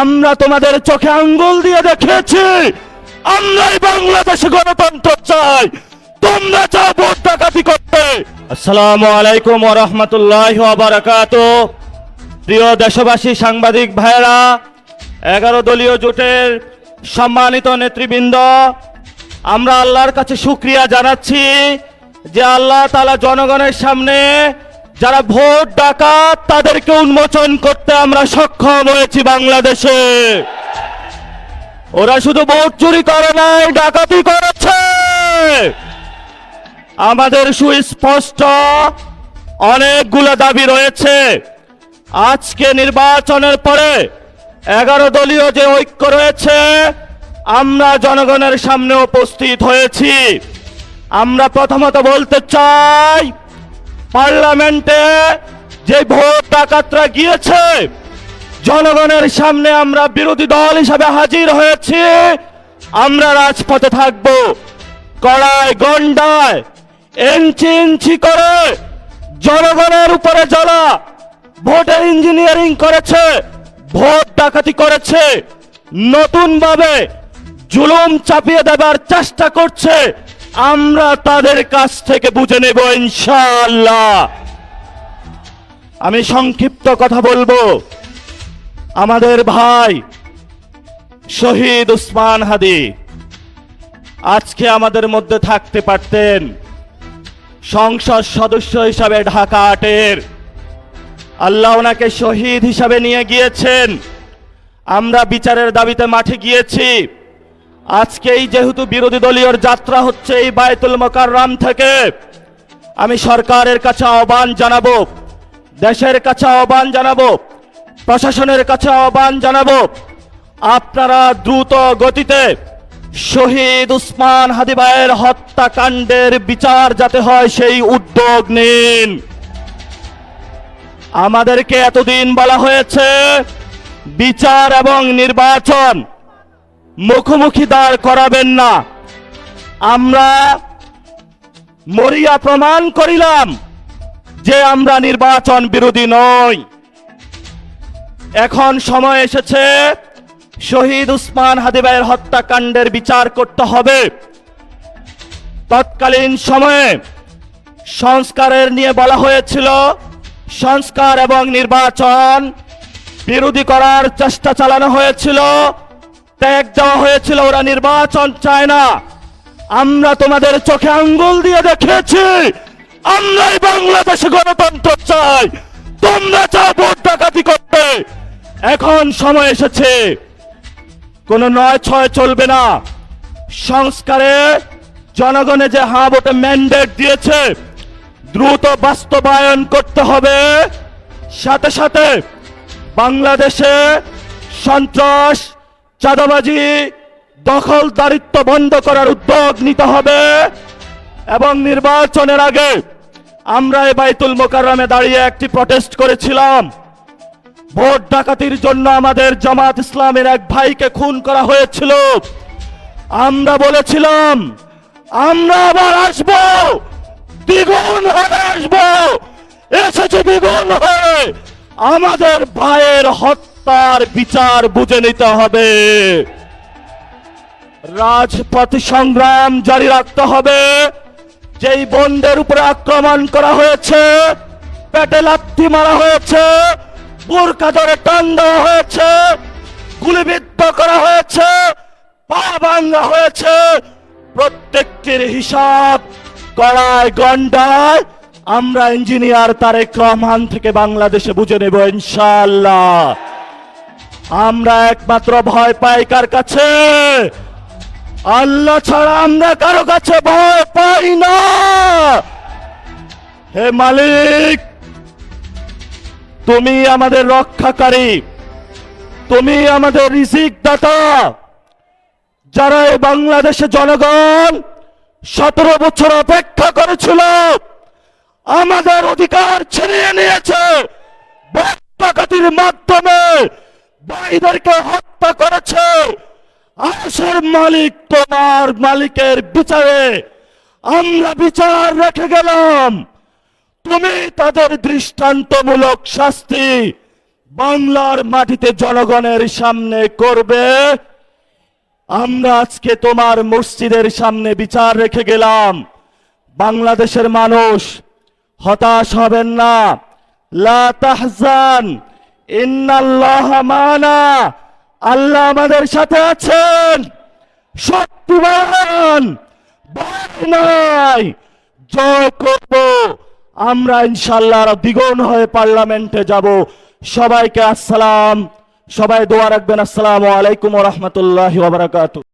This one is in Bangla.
আমরা তোমাদের চোখে আঙ্গুল দিয়ে দেখিয়েছি আমরাই বাংলাদেশে গণতন্ত্র চাই, তোমরা চাও ভোট ডাকাতি করতে। আসসালামু আলাইকুম ওয়া রাহমাতুল্লাহি ওয়া বারাকাতুহু। প্রিয় দেশবাসী, সাংবাদিক ভাইরা, 11 দলীয় জোটের সম্মানিত নেতৃবৃন্দ, আমরা আল্লাহর কাছে শুকরিয়া জানাচ্ছি যে আল্লাহ তাআলা জনগণের সামনে যারা ভোট ডাকাত তাদেরকে উন্মোচন করতে আমরা সক্ষম হয়েছি। বাংলাদেশে ওরা শুধু ভোট চুরি করে নাই, ডাকাতি করেছে। আমাদের সুস্পষ্ট অনেকগুলো দাবি রয়েছে। আজকে নির্বাচনের পরে 11 দলীয় যে ঐক্য রয়েছে, আমরা জনগণের সামনে উপস্থিত হয়েছি। আমরা প্রথমত বলতে চাই, পার্লামেন্টে যে ভোট ডাকাতরা গিয়েছে, জনগণের সামনে আমরা বিরোধী দল হিসাবে হাজির হয়েছি। আমরা রাজপথে থাকব। কড়ায় গন্ডায় ইঞ্চি ইঞ্চি করে জনগণের উপরে যারা ভোটের ইঞ্জিনিয়ারিং করেছে, ভোট ডাকাতি করেছে, নতুন ভাবে জুলুম চাপিয়ে দেবার চেষ্টা করছে, আমরা তাদের কাছ থেকে বুঝে নেব ইনশাআল্লাহ। আমি সংক্ষিপ্ত কথা বলবো। আমাদের ভাই শহীদ উসমান হাদি আজকে আমাদের মধ্যে থাকতে পারতেন। সংসদ সদস্য হিসাবে ঢাকা 8-এর আল্লাহ ওনাকে শহীদ হিসাবে নিয়ে গিয়েছেন। আমরা বিচারের দাবিতে মাঠে গিয়েছি। আজকেই যেহেতু বিরোধী দলীয় যাত্রা হচ্ছে এই বায়তুল মোকাররম থেকে, আমি সরকারের কাছে আহ্বান জানাবো, দেশের কাছে আহ্বান জানাবো, প্রশাসনের কাছে আহ্বান জানাবো, আপনারা দ্রুত গতিতে শহীদ উসমান হাদি ভাইয়ের হত্যাকাণ্ডের বিচার যাতে হয় সেই উদ্যোগ নিন। আমাদেরকে এতদিন বলা হয়েছে বিচার এবং নির্বাচন মুখোমুখি দাঁড় করাবেন না। আমরা মরিয়া প্রমাণ করিলাম যে আমরা নির্বাচন বিরোধী নই। এখন সময় এসেছে শহীদ উসমান হাদি ভাইয়ের হত্যাকাণ্ডের বিচার করতে হবে। তৎকালীন সময়ে সংস্কারের নিয়ে বলা হয়েছিল, সংস্কার এবং নির্বাচন বিরোধী করার চেষ্টা চালানো হয়েছিল, ট্যাগ দেওয়া হয়েছিল, ওরা নির্বাচন চায় না। আমরা তোমাদের চোখে আঙ্গুল দিয়ে দেখিয়েছি আমরাই বাংলাদেশে গণতন্ত্র চাই, তোমরা চাও ভোট ডাকাতি করতে। এখন সময় এসেছে, কোনো 9-6 চলবে না। সংস্কারে জনগণে যে হ্যাঁ ভোটে ম্যান্ডেট দিয়েছে, দ্রুত বাস্তবায়ন করতে হবে। সাথে সাথে বাংলাদেশে সন্ত্রাস, চাঁদাবাজি, দখলদারিত্ব বন্ধ করার উদ্যোগ নিতে হবে। এবং নির্বাচনের আগে আমরা এই বায়তুল মোকাররমে দাঁড়িয়ে একটি প্রটেস্ট করেছিলাম। ভোট ডাকাতির জন্য আমাদের জামাত ইসলামের এক ভাইকে খুন করা হয়েছিল। আমরা বলেছিলাম আমরা আবার আসবো, দ্বিগুণ হয়ে আসবো। এসেছে দ্বিগুণ হয়ে। আমাদের ভাইয়ের হত্যার বিচার বুঝে নিতে হবে। রাজপথ সংগ্রাম জারি রাখতে হবে। যেই বোনদের উপরে আক্রমণ করা হয়েছে, পেটে লাথি মারা হয়েছে, বুরকা ধরে টান দেওয়া হয়েছে, গুলিবিদ্ধ করা হয়েছে, পা ভাঙা হয়েছে, প্রত্যেকটির হিসাব কড়ায় গন্ডায় আমরা ইঞ্জিনিয়ার তারেক রহমান থেকে বাংলাদেশে বুঝে নেব ইনশাআল্লাহ। আমরা একমাত্র ভয় পাই কার কাছে? আল্লাহ ছাড়া আমরা কারো কাছে ভয় পাই না। হে মালিক, তুমি আমাদের রক্ষাকারী, তুমি আমাদের রিজিক দাতা। যারা এই বাংলাদেশে জনগণ 17 বছর অপেক্ষা করেছিল, আমাদের অধিকার ছিনিয়ে নিয়েছে, ভোট ডাকাতির মাধ্যমে ভাইদেরকে হত্যা করেছে। আরশের মালিক তোমার মালিকের বিচারে আমরা বিচার রেখে গেলাম। তুমি তাদের দৃষ্টান্তমূলক শাস্তি বাংলার মাটিতে জনগণের সামনে করবে। আমরা আজকে তোমার মসজিদের সামনে বিচার রেখে গেলাম। বাংলাদেশের মানুষ হতাশ হবেন না। লা তাহজান ইন্নাল্লাহা মানা, আল্লাহ আমাদের সাথে আছেন। শক্তিমান, ভয় নাই, জয় করব আমরা ইনশাআল্লাহ। দ্বিগুণ হয়ে পার্লামেন্টে যাব। সবাইকে আসসালাম, সবাই দোয়া রাখবেন। আসসালামু আলাইকুম ওয়া রাহমাতুল্লাহি ওয়া বারাকাতুহু।